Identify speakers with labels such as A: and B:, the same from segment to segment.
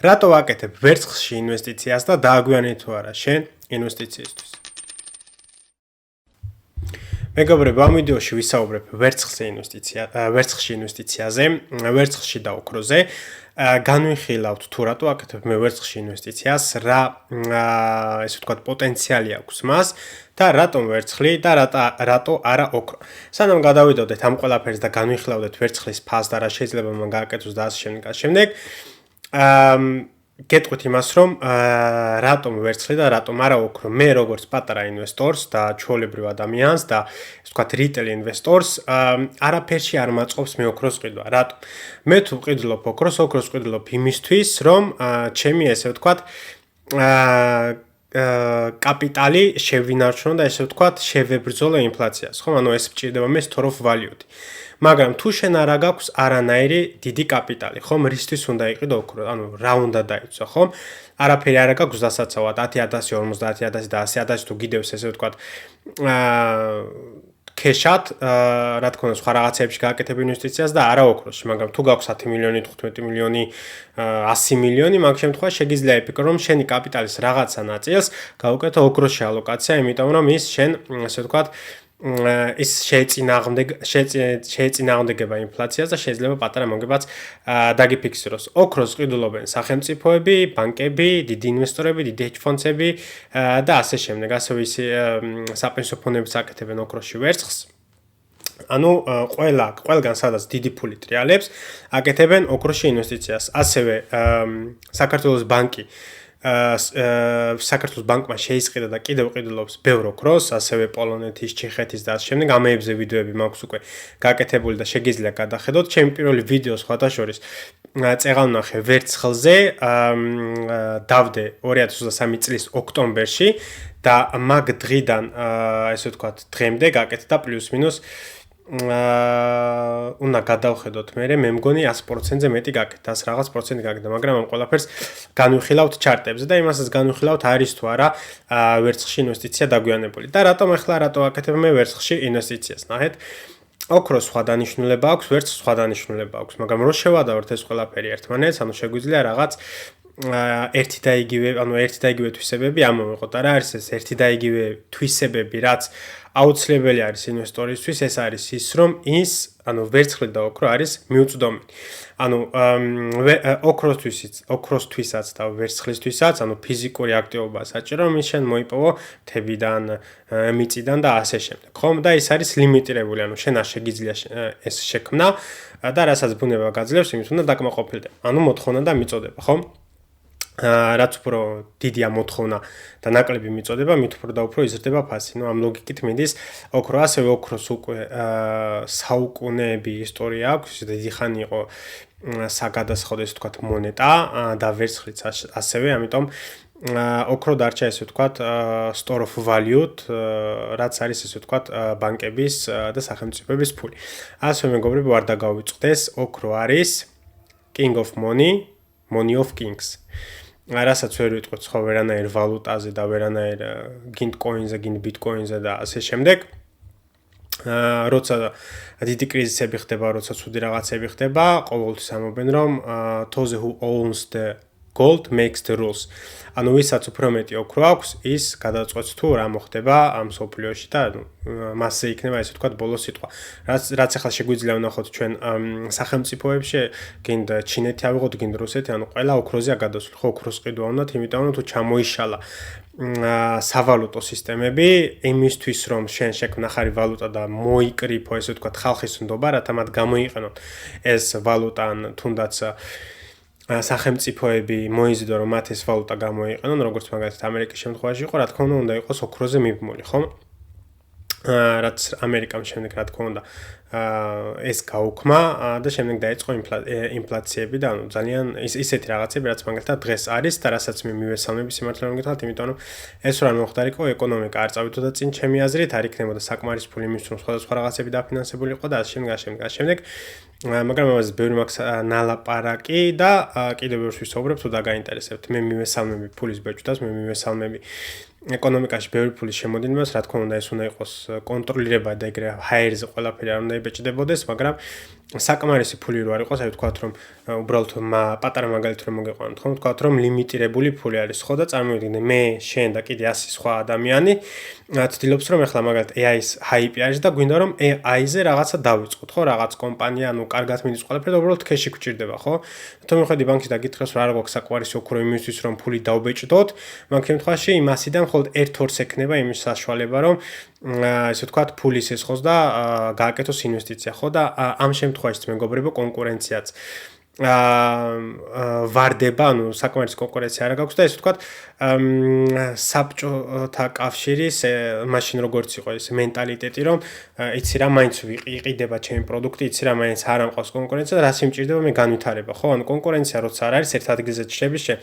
A: რატო ვაკეთებ ვერცხლში ინვესტიციას და დააგვიანე თუ არა შენ ინვესტიციისთვის? მეგობრებო, ამ ვიდეოში ვისაუბრებ ვერცხლში ინვესტიციაზე, ვერცხლში და ოქროზე. განვიხილავთ თუ რატო ვაკეთებ მე ვერცხლში ინვესტიციას, რა ესე ვთქვათ პოტენციალი აქვს მას და რატომ ვერცხლი და რატო არა ოქრო. სანამ გადავიდოდეთ ამ ყველაფერს და განვიხილავდეთ ვერცხლის ფასს და რა შეიძლება მან გააკეთოს და ასე შემდეგ. გეტყვით იმას, რომ რატომ ვერცხლი და რატომ არა ოქრო. მე როგორც პატარა ინვესტორს და ჩვეულებრივ ადამიანს და ასე ვთქვათ რიტეილ ინვესტორს არაფერში არ მაწყობს მე ოქროს ყიდვა. რატომ? მე თუ ვყიდულობ ოქროს ვყიდულობ იმისთვის, რომ ჩემი ესე ვთქვათ კაპიტალი შევინარჩუნო და ესე ვთქვათ შევებრძოლო ინფლაციას, ხო? ანუ ეს მჭირდება მე store of value-ი. მაგრამ თუ შენ არა გაქვს არანაირი დიდი კაპიტალი, ხომ რისთვის უნდა იყიდო ოქრო? ანუ რა უნდა დაიცვა, ხომ? არაფერი არ გაქვს დასაცავად 10,000, 50,000 და 100,000 თუ გიდევს ესე ვთქვათ ქეშად, რა თქმა უნდა, სხვა რაღაცებში გააკეთებ ინვესტიციას და არა ოქროში, მაგრამ თუ გაქვს 10 მილიონი, 15 მილიონი, 100 მილიონი, მაგ შემთხვევაში შეგიძლია იფიქრო, რომ შენი კაპიტალის რაღაცა ნაწილს გაუკეთო ოქროში ალოკაცია, იმიტომ რომ ის შენ, ასე ვთქვათ, ის შეეწინააღმდეგება ინფლაციას და შეიძლება პატარა მოგებაც დაგიფიქსიროს. ოქროს ყიდულობენ სახელმწიფოები, ბანკები, დიდი ინვესტორები, დიდი hedge ფონდები და ასე შემდეგ. ასევე საპენსიო ფონდებიც აკეთებენ ოქროში ვერცხლს. ანუ ყველგან სადაც დიდი ფული ტრიალებს, აკეთებენ ოქროში ინვესტიციას. ასევე საქართველოს ბანკი საქართველოს ბანკმა შეისყიდა და კიდევ ყიდულობს ბევრ ოქროს, ასევე პოლონეთის, ჩეხეთის და ასე შემდეგ. ამეებზე ვიდეოები მაქვს უკვე გაკეთებული და შეგიძლია გადახედოთ. ჩემი პირველი ვიდეო სხვადასხვა წეღავ ნახე ვერცხლზე, დავდე 2023 წლის ოქტომბერში და მაგ დღიდან ესე ვთქვათ დღემდე გაკეთდა პლუს მინუს უნდა გადავხედოთ მე მგონი 100%-ზე მეტი გაკეთდა, 100 რაღაც პროცენტი გაკეთდა, მაგრამ ამ ყველაფერს განვიხილავთ ჩარტებზე და იმასაც განვიხილავთ არის თუ არა ვერცხლში ინვესტიცია დაგვიანებული. და რატომ აკეთებ მე ვერცხლში ინვესტიციას? ნახეთ, ოქროს სხვა დანიშნულება აქვს, ვერცხლს სხვა დანიშნულება აქვს, მაგრამ რო შევადაროთ ეს ყველაფერი ერთმანეთს, ანუ შეგვიძლია რაღაც ერთი და იგივე თვისებები ამოვიღოთ. რა არის ეს ერთი და იგივე თვისებები, რაც აუცილებელი არის ინვესტორისთვის, ეს არის ის, რომ ვერცხლი და ოქრო არის მიუწვდომი. ანუ ოქროსთვისაც და ვერცხლისთვისაც, ანუ ფიზიკური აქტივობა საჭირო, რომ ის შენ მოიპოვო მთებიდან, მიწიდან და ასე შემდეგ. ხომ? და ის არის ლიმიტირებული, ანუ შენ არ შეგიძლია ეს შექმნა და რასაც ბუნება გაძლევს, იმით უნდა დაკმაყოფილდება. ანუ მოთხოვნა და მიწოდება, ხომ? რაც უფრო დიდია მოთხოვნა და ნაკლები მიწოდება, მით უფრო და უფრო იზრდება ფასი. ამ ლოგიკით მიდის ოქრო. ასევე ოქროს უკვე საუკუნეები ისტორია აქვს, დიდი ხანი იყო საგადასხადო ესე ვთქვათ მონეტა და ვერცხლიც ასევე, ამიტომ ოქრო დარჩა ესე ვთქვათ store of value-თ, რაც არის ესე ვთქვათ ბანკების და სახელმწიფოების ფული. ასევე მეგობრები, ვარ დაგავიწყდეს, ოქრო არის king of money, money of kings. რასაც ვერ ვიტყვით ხო ვერანაირ ვალუტაზე და ვერანაირ გინდ კოინზე, გინდ ბიტკოინზე და ასე შემდეგ. როცა დიდი კრიზისები ხდება, როცა ცუდი რაღაცები ხდება, ყოველთვის ამობენ რომ those who owns the gold makes the rules. ანუ ვისაც უფრო მეტი ოქრო აქვს, ის გადაწყვეტს თუ რა მოხდება ამ სოფლიოში და მასზე იქნება ესე ვთქვათ ბოლო სიტყვა. რაც ახლა შეგვიძლია ვნახოთ ჩვენ სახელმწიფოებში, გინდ ჩინეთი ავიღოთ, გინდ რუსეთი, ანუ ყველა ოქროზეა გადასული. ხო, ოქროს ყიდვა უნდათ, იმიტომ რომ თუ ჩამოიშალა სავალუტო სისტემები, იმისთვის რომ შენ შექმნახარი ვალუტა და მოიკრიფო ესე ვთქვათ ხალხის ნდობა, რათა მათ გამოიყენონ ეს ვალუტა ან თუნდაც სახელმწიფოები მოიზიდო რომ მათ ეს ვალუტა გამოიყენონ, როგორც მაგალითად ამერიკის შემთხვევაში იყო, რა თქმა უნდა იყოს ოქროზე მიბმული, ხო? რაც ამერიკამ შემდეგ რა თქმა უნდა ეს გაუქმა და შემდეგ დაიწყო ინფლაციები და ანუ ძალიან ისეთი რაღაცები, რაც მაგალითად დღეს არის და რასაც მე მივესალმები სიმართლე რომ გითხრათ, იმიტომ რომ ეს რა მოხდარიყო, ეკონომიკა არ წავიდოდა წინ ჩემი აზრით, არ იქნებოდა საკმარის ფული იმისთვის, რომ სხვადასხვა რაღაცები დაფინანსებულიყო და ასე შემდეგ. მაგრამ ამაზე ბევრი მაქვს ნალაპარაკი და კიდევ ბევრს ვისაუბრებ, თუ დაგაინტერესებთ. მე მივესალმები ფულის ბეჭდას, მე მივესალმები ეკონომიკაში ბევრი ფულის შემოდინებას, რა თქმა უნდა ეს უნდა იყოს კონტროლირება და ეგრე ჰაერზე ყველაფერი არ უნდა იბეჭდებოდეს, მაგრამ საკმარისი ფული რო არ იყოს, აი ვთქვათ რომ უბრალოდ პატარა მაგალითი რომ მოგეყვანოთ, ხომ ვთქვათ რომ ლიმიტირებული ფული არის, ხო და წარმოვიდგინე მე, შენ და კიდე 100 სხვა ადამიანი ცდილობს რომ ახლა მაგალითად AI-ის ჰაიპი არის და გვინდა რომ AI-ზე რაღაცა დავიწყოთ, ხო, რაღაც კომპანია, ანუ კარგად მიდის ყველაფერი და უბრალოდ ქეში გვჭირდება, ხო? თუ მიხედი ბანკში და გითხრას რომ არ გვაქვს საკმარისი ოქრო იმისთვის რომ ფული დავბეჭდოთ, მაგ შემთხვევაში იმასიდან მხოლოდ 1-2-ს ექნება იმის საშუალება რომ ესე ვთქვათ ფულის ესხოს და გააკეთოს ინვესტიცია, ხო და ამ შემთხვევაში მეგობრებო კონკურენციაც ვარდება, ანუ საკმარისი კონკურენცია არ გაქვს და ესე ვთქვათ საბჭოთა კავშირის მაშინ როგორც იყო ეს მენტალიტეტი რომ იცი რა მაინც იყიდება ჩემი პროდუქტი, იცი რა მაინც არ ამყავს კონკურენცია და რას იმჭირდება მე განვითარება, ხო? ანუ კონკურენცია როცა არ არის ერთ ადგილზე ჩშები შენ.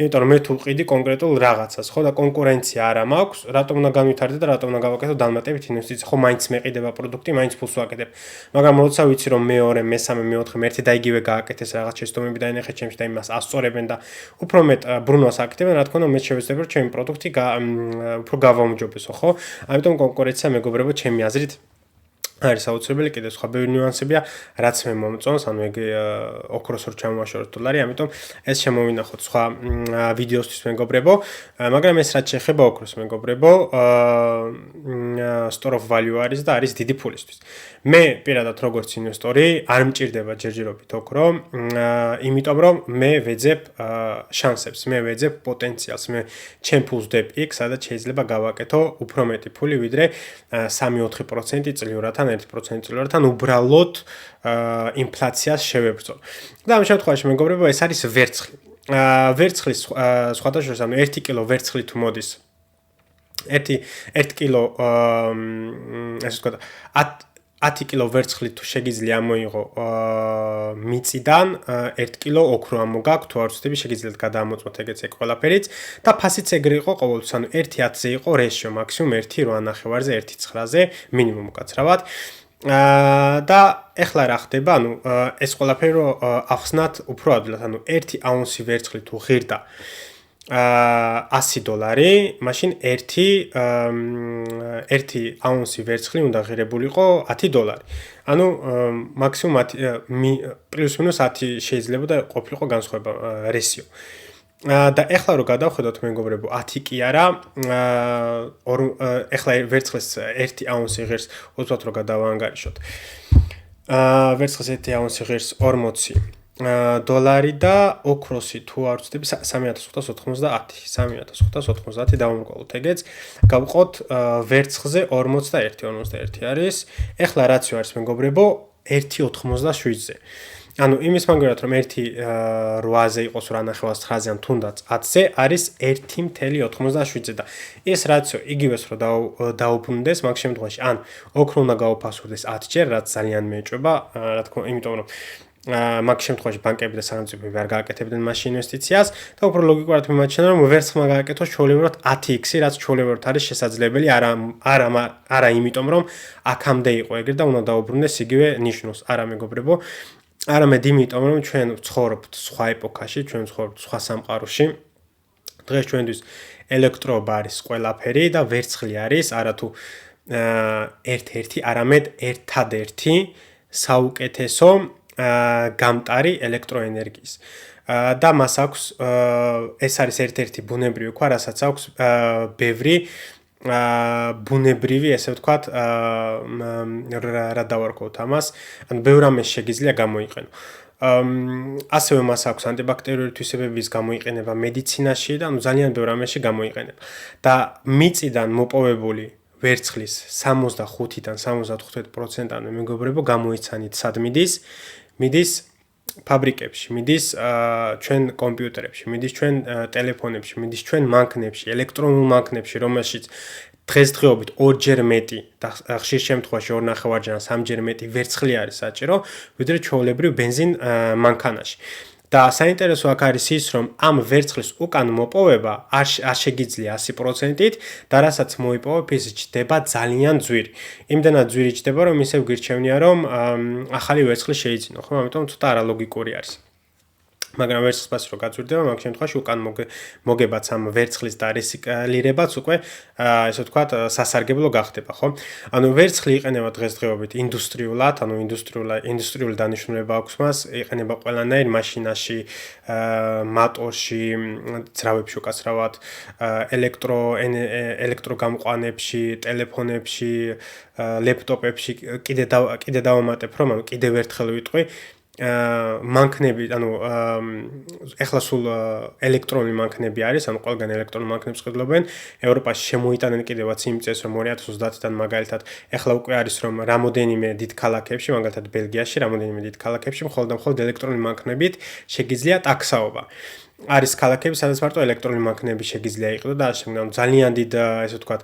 A: იმიტომ რომ მე თუ ვყიდი კონკრეტულ რაღაცას, ხო და კონკურენცია არა მაქვს, რატომ უნდა განვითარდე და რატომ უნდა გავაკეთო დამატებით ინვესტიცია, ხო მაინც მეყიდება პროდუქტი, მაინც ფულს ვაკეთებ. მაგრამ როცა ვიცი რომ მეორე, მესამე, მეოთხე, ერთი და იგივე გააკეთეს რაღაც შეცდომები და ენახეთ ჩემში და იმას ასწორებენ და უფრო მეტ ბრუნვას აკეთებენ, რა თქმა უნდა მე შევეცდები რომ ჩემი პროდუქტი უფრო გავაუმჯობესო, ხო? ამიტომ კონკურენცია მეგობრებო ჩემი აზრით არის აუცილებელი, კიდევ სხვა ბევრი ნიუანსებია, რაც მე მომწონს, ანუ ეგ ოქროს რო ჩამოვაშოროთ დოლარი, ამიტომ ეს შემოვინახოთ სხვა ვიდეოსთვის მეგობრებო, მაგრამ ეს რაც შეეხება ოქროს მეგობრებო, store of value არის და არის დიდი ფულისთვის. მე პირადად როგორც ინვესტორი არ მჭირდება ჯერჯერობით ოქრო, იმიტომ რომ მე ვეძებ შანსებს, მე ვეძებ პოტენციალს, მე ჩემ ფულს ვდებ იქ, სადაც შეიძლება გავაკეთო უფრო მეტი ფული, ვიდრე 3-4% წლიურად ან 1% წლიურად ან უბრალოდ ინფლაციას შევებრძოლ. და ამ შემთხვევაში მეგობრებო, ეს არის ვერცხლი. ვერცხლის სხვადასხვა, ანუ 1 კილო ვერცხლი თუ მოდის 1 კილო ასე ვთქვათ 10 კილო ვერცხლი თუ შეგიძლია ამოიღო მიწიდან 1 კილო ოქრო ამოგაქვს თუ არ ვცდები შეგიძლიათ გადაამოწმოთ ეგეც ეგ ყველაფერიც და ფასიც ეგრე იყო ყოველთვის ანუ 1:10-ზე იყო რეშიო მაქსიმუმ 1:8.5-ზე 1:9-ზე მინიმუმ უკაცრავად და ეხლა რა ხდება ანუ ეს ყველაფერი რო ახსნათ უფრო ადვილად ანუ 1 აუნსი ვერცხლი თუ ღირდა $100, მაშინ 1 აუნსი ვერცხლი უნდა ღირებულიყო $10. ანუ მაქსიმუმ პლუს მინუს 10 შეიძლება და ყოფილიყო განსხვავება რესიო. და ეხლა რო გადავხედოთ მეგობრებო 10 კი არა ეხლა ვერცხლის 1 აუნსი ღირს უცბად რო გადავაანგარიშოთ. ვერცხლის 1 აუნსი ღირს 40 $, და ოქროსი თუ არ ვცდები 3590 დავუმრგვალოთ ეგეც გავყოთ ვერცხლზე 41 არის ეხლა რაციო არის მეგობრებო 1.87-ზე ანუ იმის მაგალითად რომ 1.8-ზე იყოს 8.9-ზე ან თუნდაც 10-ზე არის 1.87-ზე და ეს რაციო იგივეს რო დაუბრუნდეს მაგ შემთხვევაში ან ოქრო უნდა გაუფასურდეს 10 ჯერ რაც ძალიან მეეჭვება რა თქმა უნდა იმიტომ რომ მაგ შემთხვევაში ბანკები და სახელმწიფოები არ გააკეთებდნენ მაშინ ინვესტიციას და უფრო ლოგიკურად მიმაჩნია რომ ვერცხლმა გააკეთოს ჩვეულებრივად 10x-ი რაც ჩვეულებრივად არის შესაძლებელი არა იმიტომ რომ აქამდე იყო ეგრე და უნდა დაუბრუნდეს იგივე ნიშნულს არა მეგობრებო არამედ იმიტომ რომ ჩვენ ვცხოვრობთ სხვა ეპოქაში ჩვენ ვცხოვრობთ სხვა სამყაროში დღეს ჩვენთვის ელექტროობა არის ყველაფერი და ვერცხლი არის არათუ ერთ-ერთი არამედ ერთადერთი საუკეთესო გამტარი ელექტროენერგიის და მას აქვს ეს არის ერთ-ერთი ბუნებრივი ქვა რასაც აქვს ბევრი ბუნებრივი ესე ვთქვათ რა დავარქოთ ამას ანუ ბევრ ამას შეგიძლია გამოიყენო ასევე მას აქვს ანტიბაქტერიული თვისებების გამოიყენება მედიცინაში და ანუ ძალიან ბევრ ამაში გამოიყენება და მიწიდან მოპოვებული ვერცხლის 65-დან 75%-ამდე მეგობრებო გამოიცანით სად მიდის ფაბრიკებში, მიდის ჩვენ კომპიუტერებში, მიდის ჩვენ ტელეფონებში, მიდის ჩვენ მანქანებში, ელექტრონულ მანქანებში, რომელშიც დღესდღეობით 2-ჯერ მეტი და ხშირ შემთხვევაში 2.5-ჯერ, 3-ჯერ მეტი ვერცხლი არის საჭირო, ვიდრე ჩვეულებრივ ბენზინ მანქანაში. და საინტერესო აქ არის ის, რომ ამ ვერცხლის უკან მოპოვება არ შეგიძლია 100%-ით და რასაც მოიპოვებ, ის ჯდება ძალიან ძვირი. იმდენად ძვირი ჯდება, რომ ისევ გირჩევნია, რომ ახალი ვერცხლი შეიძინო, ხო? ამიტომ ცოტა არალოგიკური არის. მაგრამ ვერცხლის ფასი რო გაძვირდება, მაგ შემთხვევაში უკან მოგებაც ამ ვერცხლის და რეციკლირებაც უკვე ესე ვთქვათ სასარგებლო გახდება, ხო? ანუ ვერცხლი იყენება დღესდღეობით ინდუსტრიულად, ანუ ინდუსტრიული დანიშნულება აქვს მას, იყენება ყველანაირ მაშინაში, მატორში, ძრავებში უკაცრავად, ელექტროგამყვანებში, ტელეფონებში, ლეპტოპებში კიდე დავამატებ, რომ ანუ კიდევ ერთხელ ვიტყვი მანქნები, ანუ ეხლა სულ ელექტრონული მანქნები არის, ანუ ყველგან ელექტრონულ მანქნებს ყიდულობენ. ევროპაში შემოიტანენ კიდევაც იმ წელს, რომ 2030-დან მაგალითად, ეხლა უკვე არის, რომ რამოდენიმე დიდ ქალაქებში, მაგალითად ბელგიაში, რამოდენიმე დიდ ქალაქებში მხოლოდ ელექტრონული მანქნებით შეგიძლია ტაქსაობა. არის ქალაქები, სადაც მარტო ელექტრონული მანქნები შეგიძლია იყიდო და ამავდროულად ძალიან დიდ, ესე ვთქვათ,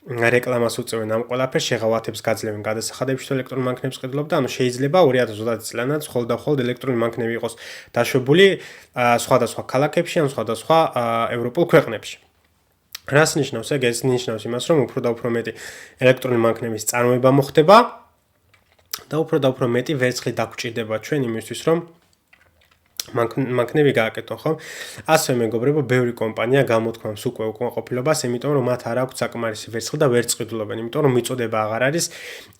A: რეკლამას უწევენ ამ ყველაფერს, შეღავათებს გაძლევენ გადასახადებებში ელექტრონულ მანქნებს ყიდულობ და ანუ შეიძლება 2030 წლიანაც მხოლოდ ელექტრონული მანქნები იყოს დაშვებული სხვადასხვა ქალაქებში ან სხვადასხვა ევროპულ ქვეყნებში. რას ნიშნავს ეგ? ეს ნიშნავს იმას, რომ უფრო და უფრო მეტი ელექტრონული მანქნების წარმოება მოხდება და უფრო მეტი ვერცხლი დაგჭირდება ჩვენ იმისთვის, რომ მანქნები გააკეთონ, ხო? ასე მეგობრებო, ბევრი კომპანია გამოთქვამს უკვე უკმაყოფილებას, იმიტომ რომ მათ არ აქვს საკმარისი ვერცხლი და ვერ წყიდულობენ, იმიტომ რომ მიწოდება აღარ არის.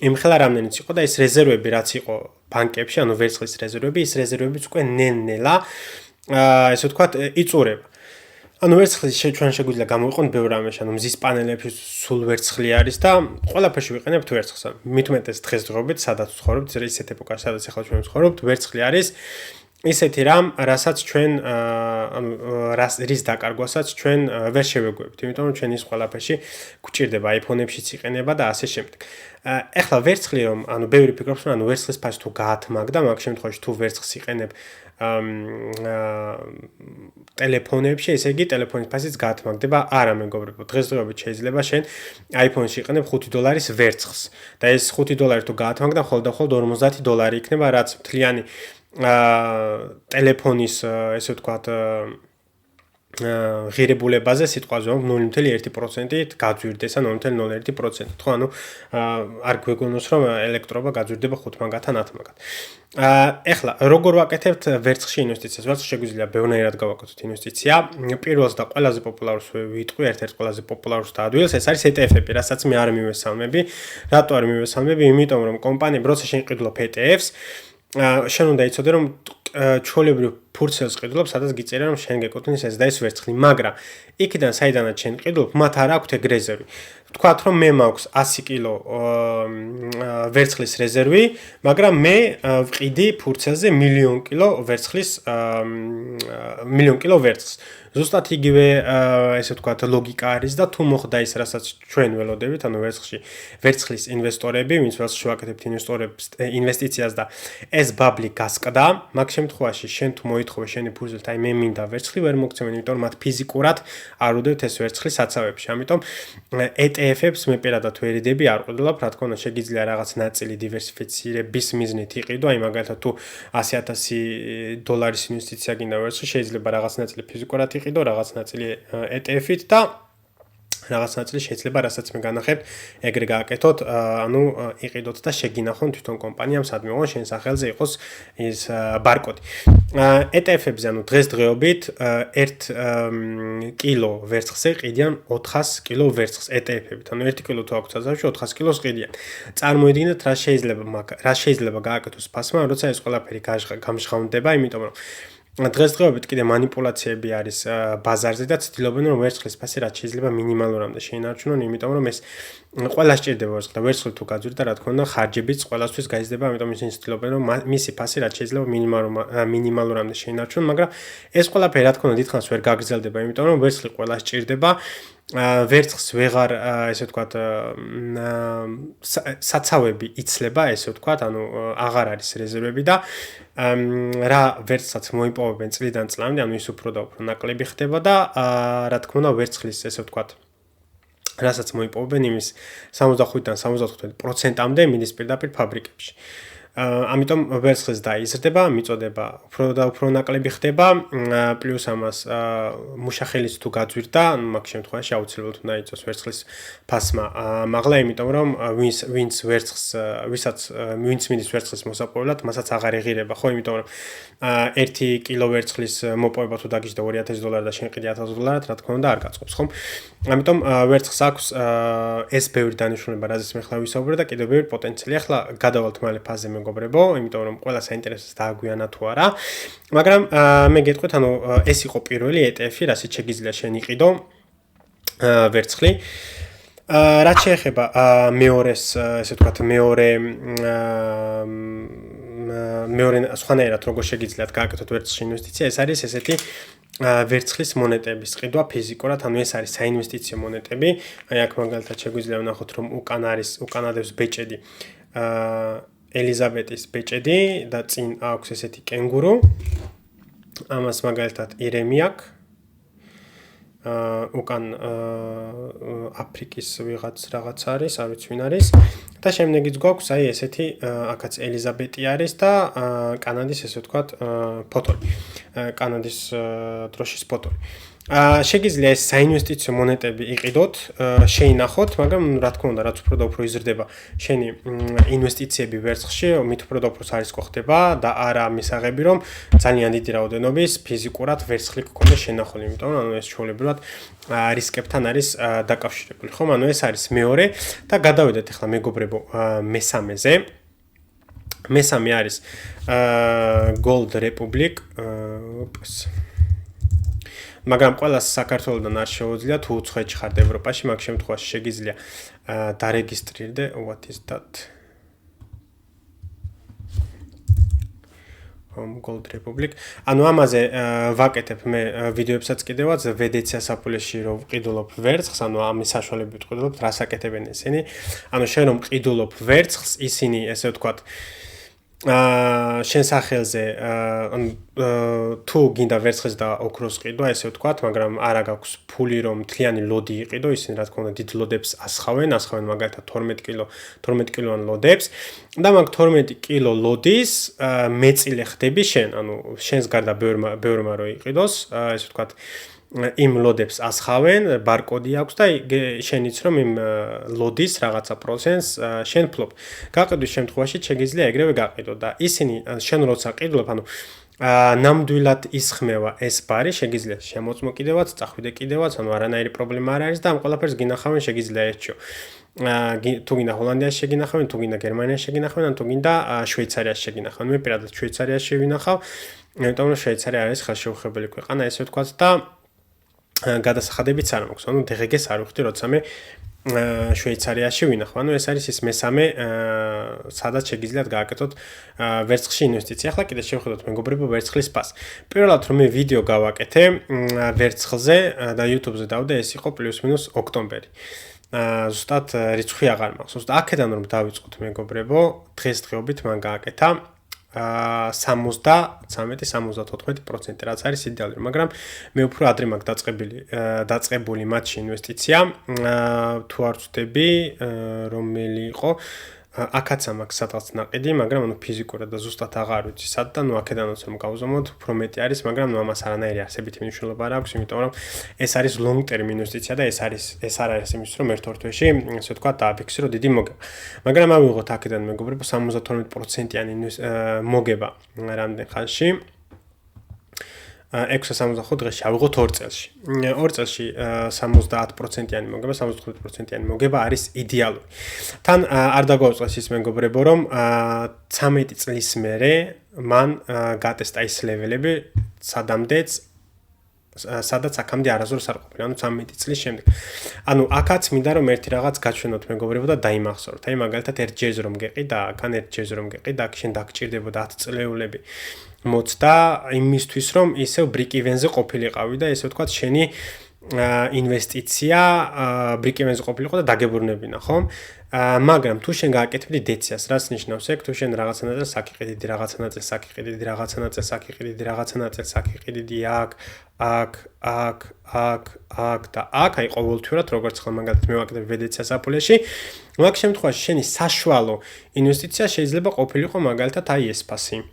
A: იმხელა რამდენიც იყო და ის რეზერვები რაც იყო ბანკებში, ანუ ვერცხლის რეზერვები, ის რეზერვებიც უკვე ნელ-ნელა, ესე ვთქვათ, იწურება. ანუ ვერცხლი ჩვენ შეგვიძლია გამოვიყენოთ ბევრ რამეში, ანუ მზის პანელებში სულ ვერცხლი არის და ყველაფერში ვიყენებთ ვერცხლს. მით უმეტეს დღესდღეობით, სადაც ვცხოვრობთ, ისეთ ეპოქაში, სადაც ახლა ჩვენ ვცხოვრობთ, ვერცხლი არის ისეთი რამ, რასაც ჩვენ ანუ რის დაკარგვასაც ჩვენ ვერ შევეგვებთ, იმიტომ რომ ჩვენ ის ყველაფერში გვჭირდება, iPhone-ებშიც იყენება და ასე შემდეგ. ეხლა ვერცხლი რომ, ანუ ბევრი ფიქრობს, რომ ანუ ვერცხლის ფასი თუ გაათმაგდა, მაგ შემთხვევაში თუ ვერცხლს იყენებ ტელეფონებში, ესე იგი ტელეფონის ფასიც გაათმაგდება. არა მეგობრებო, დღესდღეობით შეიძლება შენ iPhone-ში იყენებ $5 ვერცხლს და ეს $5 თუ გაათმაგდა, მხოლოდ $50 იქნება, რაც მთლიანი ტელეფონის, ესე ვთქვათ, ღირებულებაზე სიტყვაზე 0.1%-ით გაძვირდეს ან 0.01%. ხო, ანუ არ გვეგონოს რომ ელექტრობა გაძვირდება 5 მაგათთან 10 მაგათ. ეხლა როგორ ვაკეთებთ ვერცხლში ინვესტიციას? ვერცხლში შეგვიძლია ბევრნაირად გავაკეთოთ ინვესტიცია. პირველს და ყველაზე პოპულარს ვიტყვი, ერთ-ერთ ყველაზე პოპულარს და ადვილს, ეს არის ETF-ები, რასაც მე არ მივესალმები. რატო არ მივესალმები? იმიტომ რომ კომპანიები როცა შეყიდულობ ETF-ს, შენ უნდა იცოდე რომ ჩვეულებრივ ფურცელს ყიდულობ, სადაც გიწერია რომ შენ გეკუთვნის ეს და ეს ვერცხლი, მაგრამ იქიდან საიდანაც შენ ყიდულობ, მათ არ აქვთ ეგ რეზერვი. ვთქვათ რომ მე მაქვს 100 კილო ვერცხლის რეზერვი, მაგრამ მე ვყიდი ფურცელზე 1,000,000 კილო ვერცხლის ვერცხლს. ზუსტად იგივე ესე ვთქვათ ლოგიკა არის და თუ მოხდა ის, რასაც ჩვენ ველოდებით, ანუ ვერცხლის ინვესტორები, ვინც ველს შევაკეთებთ ინვესტიციას და ეს ბაბლი გასკდა, მაგ შემთხვევაში შენ თუ მოითხოვე შენი ფურცელთ, აი მე მინდა ვერცხლი, ვერ მოგცემენ, იმიტომ რომ მათ ფიზიკურად არ უდევთ ეს ვერცხლი საცავებში. ამიტომ ETF-ებს მე პირადად ვერიდები არ ყიდულობ, რა თქმა უნდა, შეგიძლია რაღაც ნაწილი დივერსიფიცირების მიზნით იყიდო, აი მაგალითად თუ $100,000 ინვესტიცია გინდა ვერცხლში, შეიძლება რაღაც ნაწილი ფიზიკურად იყიდო, რაღაც ნაწილი ETF-ით და რაღაც ნაწილი შეიძლება რასაც მე განახებ, ეგრე გააკეთოთ, ანუ იყიდოთ და შეგინახონ თვითონ კომპანიამ სადმე მოყვა შენ სახელზე იყოს ის ბარკოდი. ETF-ებზე, ანუ დღესდღეობით 1 კილო ვერცხლზე ყიდიან 400 კილო ვერცხლს ETF-ებით. ანუ 1 კილო თუ აქვს საზავში 400 კილოს ყიდიან. წარმოიდგინეთ რა შეიძლება გააკეთოს ფასმა, როცა ეს ყველაფერი გამჟღავნდება, იმიტომ რომ დღესდღეობით კიდე манипуляციები არის ბაზარზე და ცდილობენ რომ ვერცხლის ფასი რაც შეიძლება მინიმალურამდე შეინარჩუნონ, იმიტომ რომ ეს ყველა სჭირდება ვერცხლი და ვერცხლი თუ გაძვირდა, რა თქმა უნდა, ხარჯებიც ყველასთვის გაიზრდება, ამიტომ ისინი ცდილობენ რომ მისი ფასი რაც შეიძლება მინიმალურამდე შეინარჩუნონ, მაგრამ ეს ყველაფერი რა თქმა უნდა დიდხანს ვერ გაგრძელდება, იმიტომ რომ ვერცხლი ყველა სჭირდება. ვერცხლს ვეღარ ესე ვთქვათ საცავები იცლება, ესე ვთქვათ, ანუ აღარ არის რეზერვები და რა ვერცხლსაც მოიპოვებენ წლიდან წლამდე, ანუ ის უფრო და უფრო ნაკლები ხდება და რა თქმა უნდა ვერცხლის ესე ვთქვათ რასაც მოიპოვებენ იმის 65-დან 75%-მდე მიდის პირდაპირ ფაბრიკებში. ამიტომ ვერცხლის დაიზრდება, მიწოდება უფრო და უფრო ნაკლები ხდება, პლუს ამას მუშახელის თუ გაძვირდა, ანუ მაგ შემთხვევაში აუცილებლად უნდა იწოს ვერცხლის ფასმა მაღლა, იმიტომ რომ ვინც მიდის ვერცხლის მოსაპოვებლად, მასაც აღარ ეღირება, ხო, იმიტომ რომ 1 კილო ვერცხლის მოპოვება თუ დაგიჯდა $2000 და შენ კიდე $1000, რა თქმა უნდა არ გაწყობს, ხო? ამიტომ ვერცხლს აქვს ეს ბევრი დანიშნულება, რაზეც მე ხლა ვისაუბრე და კიდევ ბევრი პოტენციალი. ახლა გადავალთ მალე ფაზზე მეგობრებო, იმიტომ რომ ყველა საინტერესოს დააგვიანა თუ არა. მაგრამ მე გეტყვით, ანუ ეს იყო პირველი ETF-ი, რასაც შეგიძლია შენ იყიდო ვერცხლი. რაც შეეხება მეორეს, ესე ვთქვათ, მეორე სხვანაირად როგორ შეგიძლიათ გააკეთოთ ვერცხლში ინვესტიცია, ეს არის ესეთი ვერცხლის მონეტების ყიდვა ფიზიკურად, ანუ ეს არის საინვესტიციო მონეტები. აი აქ მაგალითად შეგვიძლია ვნახოთ, რომ უკან ადევს ბეჭედი ელიზაბეტის ბეჭედი და წინ აქვს ესეთი კენგურუ. ამას მაგალითად ირემი აქვს. უკან აფრიკის რაღაც არის, არ ვიცი ვინ არის. და შემდეგიც გვაქვს აი ესეთი აქაც ელიზაბეტი არის და კანადის ესე ვთქვათ ფოტოი. კანადის დროშის ფოტოი. შეგიძლია ეს საინვესტიციო მონეტები იყიდოთ, შეინახოთ, მაგრამ რა თქმა უნდა, რაც უფრო და უფრო იზრდება შენი ინვესტიციები ვერცხლში, მით უფრო და უფრო სარისკო ხდება და არა მისაღები, რომ ძალიან დიდი რაოდენობის ფიზიკურად ვერცხლი გქონდეს შენახული, იმიტომ რომ ეს ჩვეულებრივად რისკებთან არის დაკავშირებული, ხომ? ანუ ეს არის მეორე და გადავიდეთ ახლა მეგობრებო მესამეზე. მესამე არის Gold Republic, მაგრამ ყველას საქართველოსდან არ შეუძლია თუ უცხოეთში ხართ ევროპაში, მაგ შემთხვევაში შეგიძლია დარეგისტრირდე, what is that? Gold Republic. ანუ ამაზე ვაკეთებ მე ვიდეოებსაც კიდევაც VDC საფულეში რომ ვყიდულობ ვერცხლს, ანუ ამის საშუალებით ვყიდულობ, რას აკეთებენ ესენი. ანუ შენ რომ ყიდულობ ვერცხლს, ისინი ესე ვთქვათ შენ სახელზე თუ გინდა ვერცხლის და ოქროს ყიდვა, ესე ვთქვათ, მაგრამ არა გაქვს ფული რომ მთლიანი ლოდი იყიდო, ისინი რა თქმა უნდა დიდ ლოდებს ასხავენ მაგალითად 12 კილოვან ლოდებს და მაგ 12 კილო ლოდის მეწილე ხდები შენ, ანუ შენს გარდა ბევრმა რო იყიდოს, ესე ვთქვათ იმ ლოდებს ასხავენ, ბარკოდი აქვს და შენიც რომ იმ ლოდის რაღაცა პროცენტს შენ ფლობ. გაყიდვის შემთხვევაში შეგიძლია ეგრევე გაყიდო და ისინი შენ როცა ყიდულობ, ანუ ნამდვილად ისხმევა ეს ბარი, შეგიძლია შემოწმო კიდევაც, წახვიდე კიდევაც, ანუ არანაირი პრობლემა არ არის და ამ ყველაფერს გინახავენ, შეგიძლია ერთჩიო. თუ გინდა ჰოლანდიაში შეგინახავენ, თუ გინდა გერმანიაში შეგინახავენ, ან თუ გინდა შვეიცარიაში შეგინახავენ. მე პირადად შვეიცარიაში ვინახავ, იმიტომ რომ შვეიცარია არის ხელშეუხებელი ქვეყანა, ესე ვთქვათ და გადასახადებიც არ მაქვს, ანუ DGG-ს არ ვხვდი, როცა მე შვეიცარიაში ვინახავ. ანუ ეს არის ის მესამე, სადაც შეგიძლიათ გააკეთოთ ვერცხლში ინვესტიცია. ახლა კიდე შევხედოთ მეგობრებო ვერცხლის ფასს. პირველად რომ მე ვიდეო გავაკეთე ვერცხლზე და YouTube-ზე დავდე, ეს იყო პლუს-მინუს ოქტომბერი. ზუსტად რიცხვი აღარ მაქვს. ზუსტად აქედან რომ დავიწყოთ მეგობრებო, დღესდღეობით მან გააკეთა 73-74%, რაც არის იდეალური, მაგრამ მე უფრო ადრე მაქვს დაწყებული მათში ინვესტიცია, თუ არ ვწდები, რომელი იყო, აქაც მაქვს სადღაც ნაყიდი, მაგრამ ანუ ფიზიკურად და ზუსტად აღარ ვიცი სად და ნუ აქედანაც რომ გავზომოთ, უფრო მეტი არის, მაგრამ ნუ ამას არანაირი არსებითი მნიშვნელობა არ აქვს, იმიტომ რომ ეს არის long term ინვესტიცია და ეს არ არის იმის რომ ერთ-ორ თვეში, ასე ვთქვათ, დააფიქსირო დიდი მოგება. მაგრამ ავიღოთ აქედან მეგობრებო 72%-იანი მოგება რამდენ ხანში? 665 დღეში, ავიღოთ 2 წელში. 2 წელში 70%-იანი მოგება, 75%-იანი მოგება არის იდეალური. თან არ დაგვაუწყეს ის მეგობრებო, რომ 13 წლის მერე მან გატესტა ის ლეველები, სადაც აქამდე არასდროს არ ყოფილა, ანუ 13 წლის შემდეგ. ანუ აქაც მინდა რომ ერთი რაღაც გაჩვენოთ მეგობრებო და დაიმახსოვროთ. აი მაგალითად ერთ ჯერზე რომ გეყიდა, აქან ერთ ჯერზე რომ გეყიდა, აქ შენ დაგჭირდებოდა 10 წლეულები. მოწდა იმისთვის რომ ისევ ბრიკ ივენზე ყოფილიყავი და ესე ვთქვათ შენი ინვესტიცია ბრიკემენზე ყოფილიყო და დაგებრუნებინა, ხო? მაგრამ თუ შენ გააკეთებდი დეციას, რაც ნიშნავს ეგ, თუ შენ რაღაცა ნაწილს აკიყიდდი, რაღაცა ნაწილს აკიყიდდი, რაღაცა ნაწილს აკიყიდდი, რაღაცა ნაწილს აკიყიდდი აქ და აქ, აი ყოველთვიურად როგორც ხომ მაგალითად მე ვაკეთებ ვედეციას აპოლეში, მაგ შემთხვევაში შენი საშუალო ინვესტიცია შეიძლება ყოფილიყო მაგალითად აი ეს ფასი.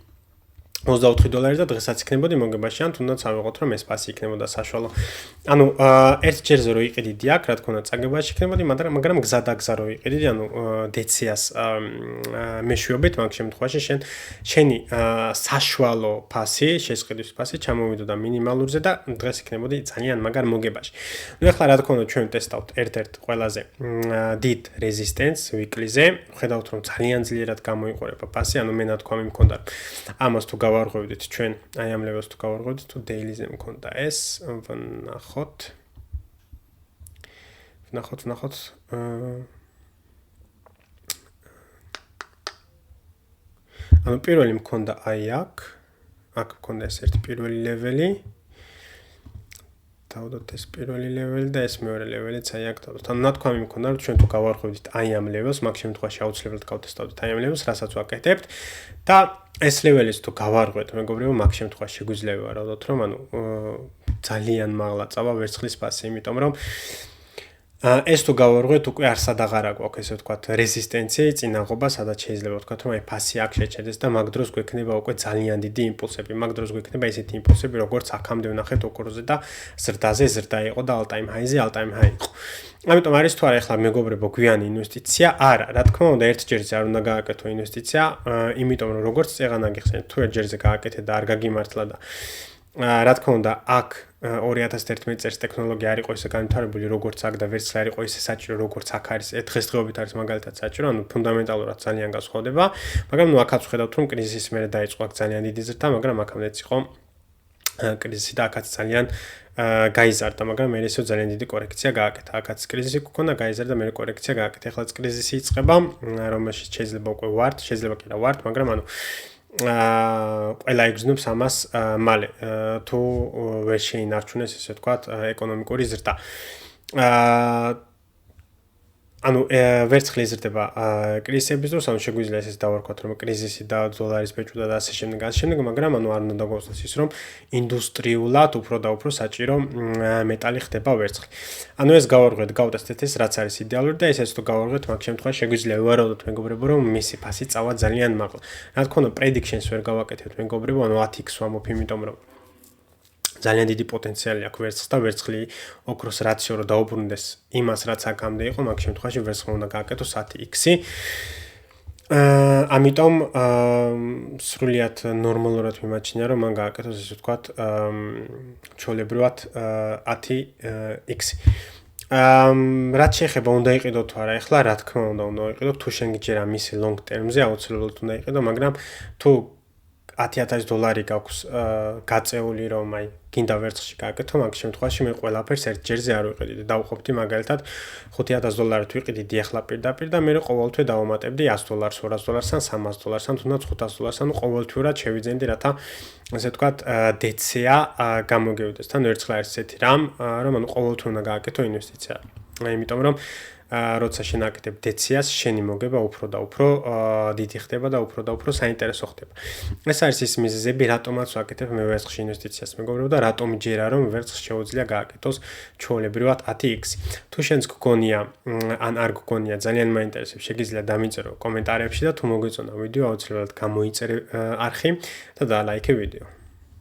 A: $24 და დღესაც იქნებოდი მოგებაში, ან თუნდაც ავიღოთ რომ ეს ფასი იქნებოდა საშუალო. ანუ ერთ ჯერზე რო იყიდიდი აქ, რა თქმა უნდა, წაგებაში იქნებოდი, მაგრამ გზადაგზა რო იყიდიდი, ანუ დეციას მეშვიობით მაგ შემთხვევაში შენი საშუალო ფასი, შესყიდვის ფასი ჩამოვიდოდა მინიმალურზე და დღეს იქნებოდი ძალიან მაგარ მოგებაში. ნუ ახლა რა თქმა უნდა ჩვენ ტესტავთ ერთ-ერთ ყველაზე დიდ რეზისტენს ვიკლიზე, ხედავთ რომ ძალიან ძლიერად გამოიყურება ფასი, ანუ მე ნათქვამი მქონდა ამას თუ გავარღვევდით ჩვენ, აი ამ ლეველს თუ გავარღვევდით, თუ დეილიზე მქონდა ეს, ვნახოთ. ანუ პირველი მქონდა აი აქ მქონდა ეს ერთი პირველი ლეველი. დავდოთ ეს პირველი ლეველი და ეს მეორე ლეველიც აი აქ დავდოთ. ანუ ნათქვამი მქონდა რომ ჩვენ თუ გავარღვევდით აი ამ ლეველს, მაგ შემთხვევაში აუცილებლად გავტესტავდით აი ამ ლეველს, რასაც ვაკეთებთ და ეს ლეველის თუ გავარღვევთ, მეგობრებო, მაგ შემთხვევაში შეგვიძლია ვარავდოთ რომ ანუ ძალიან მაღლა წავა ვერცხლის ფასი, იმიტომ რომ ეს თუ გავარღვევთ, უკვე არსადაღარ აქვს ესე ვთქვათ რეზისტენცია, წინაღობა, სადაც შეიძლება ვთქვათ რომ აი ფასი აქ შეჭედეს და მაგ დროს გვექნება უკვე ძალიან დიდი იმპულსები. მაგ დროს გვექნება ისეთი იმპულსები, როგორც აქამდე ვნახეთ ოქროზე და ზრდაზე ზრდა იყო და all-time high-ზე all-time high იყო. ამიტომ არის თუ არა ახლა მეგობრებო გვიანი ინვესტიცია? არა, რა თქმა უნდა, ერთ ჯერზე არ უნდა გააკეთო ინვესტიცია, იმიტომ რომ როგორც წეღანა გიხსენეთ, თუ ერთ ჯერზე გააკეთე და არ გაგიმართლა და რა თქმა უნდა, აქ 2011 წელს ტექნოლოგია არ იყო ისე განვითარებული, როგორც აქ და ვერც არ იყო ისე საჭირო, როგორც აქ არის. დღესდღეობით არის მაგალითად საჭირო, ანუ ფუნდამენტალურად ძალიან განსხვავდება, მაგრამ ნუ აქაც ვხედავთ, რომ კრიზისის მერე დაიწყო აქ ძალიან დიდი ზრდა, მაგრამ აქამდეც იყო კრიზისი და აქაც ძალიან გაიზარდა, მაგრამ მე ისევ ძალიან დიდი კორექცია გააკეთა. აქაც კრიზისი გქონდა, გაიზარდა, მე კორექცია გააკეთა. ახლა კრიზისი იწყება, რომელშიც შეიძლება უკვე ვართ, შეიძლება კი რა ვართ, მაგრამ ანუ ყველა იგრძნობს ამას მალე თუ ვერ შეინარჩუნეს ესე ვთქვათ ეკონომიკური ზრდა. ანუ ვერცხლი იზრდება კრიზისების დროს, ანუ შეგვიძლია ესეც დავარქვათ, რომ კრიზისი და დოლარის ბეჭვდა და ასე შემდეგ, მაგრამ ანუ არ უნდა დაგვაუწყდეს ის, რომ ინდუსტრიულად უფრო და უფრო საჭირო მეტალი ხდება ვერცხლი. ანუ ეს გავარღვევთ, გავტესტეთ ეს, რაც არის იდეალური და ესეც თუ გავარღვევთ, მაგ შემთხვევაში შეგვიძლია ვარავდოთ მეგობრებო, რომ მისი ფასი წავა ძალიან მაღლა. რა თქმა უნდა, predictions ვერ გავაკეთებთ მეგობრებო, ანუ 10x ვამბობ, იმიტომ რომ ძალიან დიდი პოტენციალი აქვს ვერცხლს და ვერცხლი ოქროს რაციო რო დაუბრუნდეს იმას, რაც აქამდე იყო, მაგ შემთხვევაში ვერცხლი უნდა გააკეთოს 10x-ი. ამიტომ სრულიად ნორმალურად მიმაჩნია, რომ მან გააკეთოს ესე ვთქვათ, ჩვეულებრივად 10x-ი. რაც შეეხება უნდა იყიდოთ თუ არა, ახლა რა თქმა უნდა იყიდოთ, თუ შენ გიჭირა მისი long term-ზე აუცილებლად უნდა იყიდო, მაგრამ თუ $10,000 გაქვს გაწეული, რომ აი გინდა ვერცხლში გააკეთო, მაგ შემთხვევაში მე ყველაფერს ერთ ჯერზე არ ვიყიდდი. დავუყოფდი მაგალითად $5,000 ვიყიდიდი ახლა პირდაპირ და მე ყოველთვე დავამატებდი $100, $200, $300, თუნდაც $500, ანუ ყოველთვიურად შევიძენდი, რათა ასე ვთქვათ, დეცია გამოგევიდეს. თან ვერცხლი არის ესეთი რამ, რომ ანუ ყოველთვე უნდა გააკეთო ინვესტიცია. იმიტომ რომ როცა შენ აკეთებ დეციას, შენი მოგება უფრო და უფრო დიდი ხდება და უფრო საინტერესო ხდება. ეს არის ის მიზეზები, რატომაც ვაკეთებ მე ვერცხლში ინვესტიციას, მეგობრებო, და რატომ ჯერა რომ ვერცხლს შეუძლია გააკეთოს ჩვეულებრივად 10x. თუ შენს გგონია, ან არ გგონია, ძალიან მაინტერესებს, შეგიძლია დამიწერო კომენტარებში და თუ მოგეწონა ვიდეო, აუცილებლად გამოიწერე არხი და დალაიქე ვიდეო.